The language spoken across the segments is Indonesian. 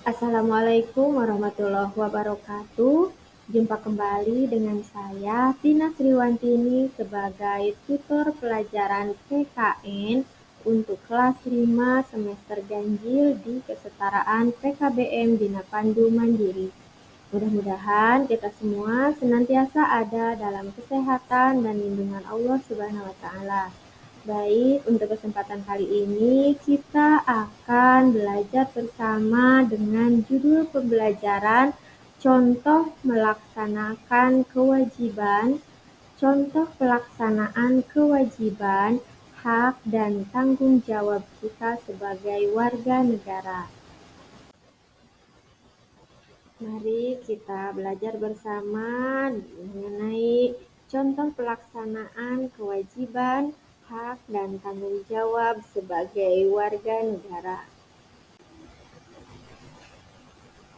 Assalamualaikum warahmatullahi wabarakatuh. Jumpa kembali dengan saya, Tina Sriwantini, sebagai tutor pelajaran PKN untuk kelas 5 semester ganjil di Kesetaraan PKBM Bina Pandu Mandiri. Mudah-mudahan kita semua senantiasa ada dalam kesehatan dan lindungan Allah Subhanahu wa Ta'ala. Baik, untuk kesempatan kali ini kita akan belajar bersama dengan judul pembelajaran Contoh Melaksanakan Kewajiban, Contoh Pelaksanaan Kewajiban, Hak dan Tanggung Jawab kita sebagai warga negara. Mari kita belajar bersama mengenai contoh pelaksanaan kewajiban, hak, dan tanggung jawab sebagai warga negara.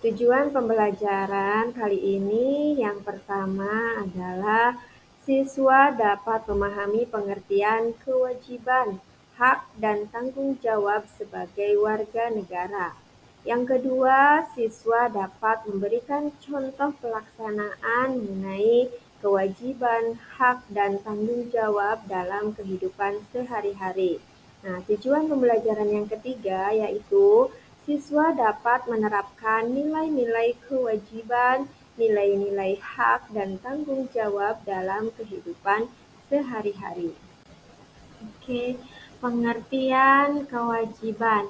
Tujuan pembelajaran kali ini yang pertama adalah siswa dapat memahami pengertian kewajiban, hak, dan tanggung jawab sebagai warga negara. Yang kedua, siswa dapat memberikan contoh pelaksanaan mengenai kewajiban, hak, dan tanggung jawab dalam kehidupan sehari-hari. Nah, tujuan pembelajaran yang ketiga yaitu siswa dapat menerapkan nilai-nilai kewajiban, nilai-nilai hak, dan tanggung jawab dalam kehidupan sehari-hari. Oke, pengertian kewajiban.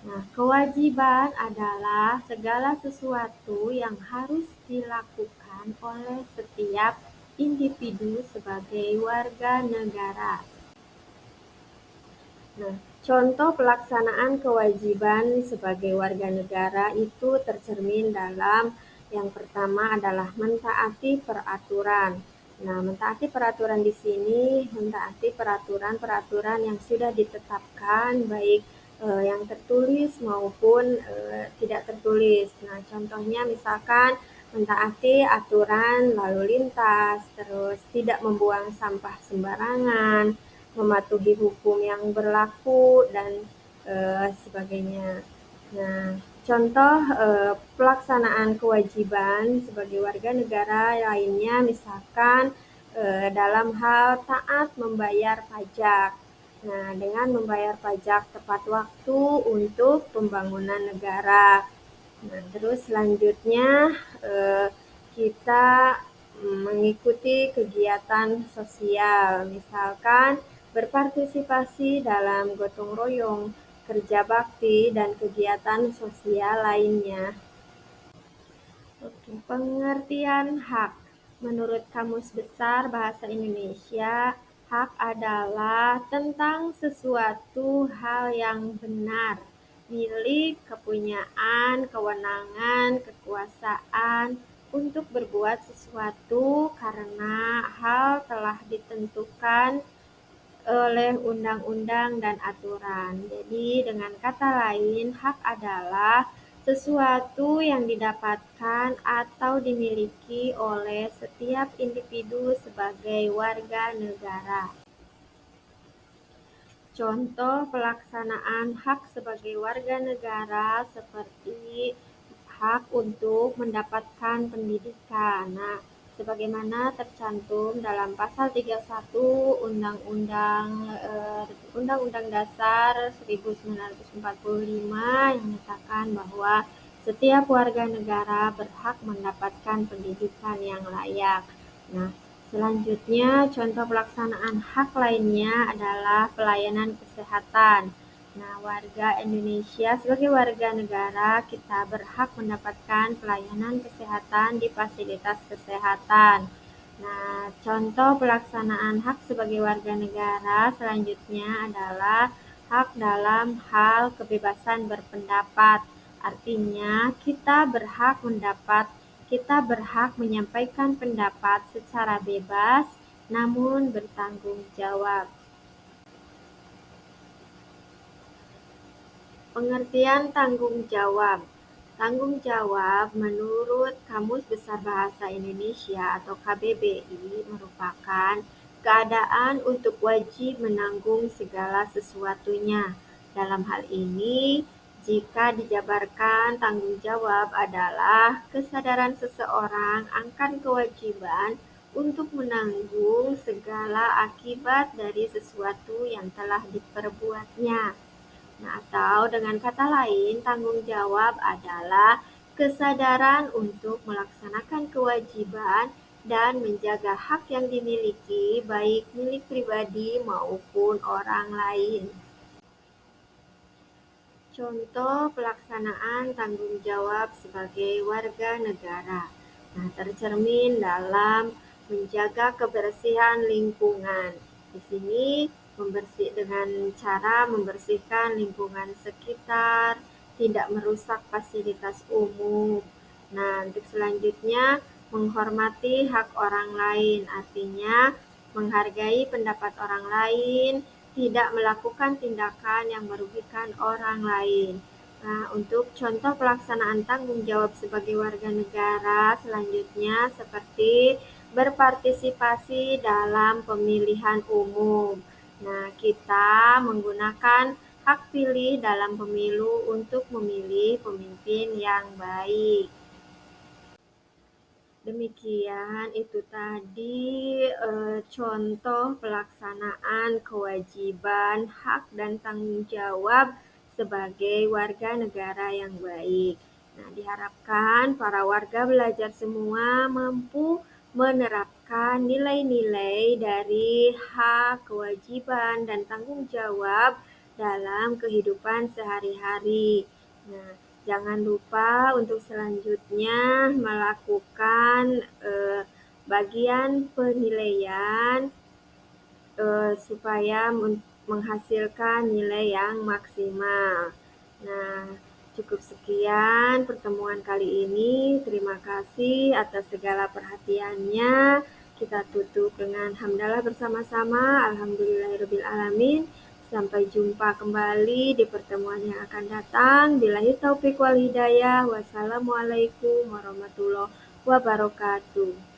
Nah, kewajiban adalah segala sesuatu yang harus dilakukan oleh setiap individu sebagai warga negara. Nah, contoh pelaksanaan kewajiban sebagai warga negara itu tercermin dalam yang pertama adalah mentaati peraturan. Nah, mentaati peraturan di sini mentaati peraturan-peraturan yang sudah ditetapkan baik yang tertulis maupun tidak tertulis. Nah, contohnya misalkan mentaati aturan lalu lintas, terus tidak membuang sampah sembarangan, mematuhi hukum yang berlaku, dan sebagainya. Nah, contoh pelaksanaan kewajiban sebagai warga negara lainnya misalkan dalam hal taat membayar pajak. Nah, dengan membayar pajak tepat waktu untuk pembangunan negara. Nah, terus selanjutnya kita mengikuti kegiatan sosial, misalkan berpartisipasi dalam gotong royong, kerja bakti, dan kegiatan sosial lainnya. Oke, pengertian hak. Menurut Kamus Besar Bahasa Indonesia, hak adalah tentang sesuatu hal yang benar, milik, kepunyaan, kewenangan, kekuasaan untuk berbuat sesuatu karena hal telah ditentukan oleh undang-undang dan aturan. Jadi dengan kata lain, hak adalah sesuatu yang didapatkan atau dimiliki oleh setiap individu sebagai warga negara. Contoh pelaksanaan hak sebagai warga negara seperti hak untuk mendapatkan pendidikan. Nah, sebagaimana tercantum dalam pasal 31 Undang-Undang Dasar 1945 yang menyatakan bahwa setiap warga negara berhak mendapatkan pendidikan yang layak. Nah, selanjutnya, contoh pelaksanaan hak lainnya adalah pelayanan kesehatan. Nah, warga Indonesia sebagai warga negara, kita berhak mendapatkan pelayanan kesehatan di fasilitas kesehatan. Nah, contoh pelaksanaan hak sebagai warga negara selanjutnya adalah hak dalam hal kebebasan berpendapat. Artinya, kita berhak menyampaikan pendapat secara bebas, namun bertanggung jawab. Pengertian tanggung jawab. Tanggung jawab menurut Kamus Besar Bahasa Indonesia atau KBBI merupakan keadaan untuk wajib menanggung segala sesuatunya. Dalam hal ini, Jika dijabarkan, tanggung jawab adalah kesadaran seseorang akan kewajiban untuk menanggung segala akibat dari sesuatu yang telah diperbuatnya. Nah, atau dengan kata lain, tanggung jawab adalah kesadaran untuk melaksanakan kewajiban dan menjaga hak yang dimiliki, baik milik pribadi maupun orang lain. Contoh pelaksanaan tanggung jawab sebagai warga negara. Nah, tercermin dalam menjaga kebersihan lingkungan. Di sini membersih dengan cara membersihkan lingkungan sekitar, tidak merusak fasilitas umum. Nah, untuk selanjutnya menghormati hak orang lain, artinya menghargai pendapat orang lain, tidak melakukan tindakan yang merugikan orang lain. Nah, untuk contoh pelaksanaan tanggung jawab sebagai warga negara selanjutnya seperti berpartisipasi dalam pemilihan umum. Nah, kita menggunakan hak pilih dalam pemilu untuk memilih pemimpin yang baik. Demikian itu tadi contoh pelaksanaan kewajiban, hak, dan tanggung jawab sebagai warga negara yang baik. Nah, diharapkan para warga belajar semua mampu menerapkan nilai-nilai dari hak, kewajiban, dan tanggung jawab dalam kehidupan sehari-hari. Nah, jangan lupa untuk selanjutnya melakukan bagian penilaian supaya menghasilkan nilai yang maksimal. Nah, cukup sekian pertemuan kali ini. Terima kasih atas segala perhatiannya. Kita tutup dengan hamdalah bersama-sama. Alhamdulillahirrabbilalamin. Sampai jumpa kembali di pertemuan yang akan datang. Billahi taufiq wal hidayah. Wassalamualaikum warahmatullahi wabarakatuh.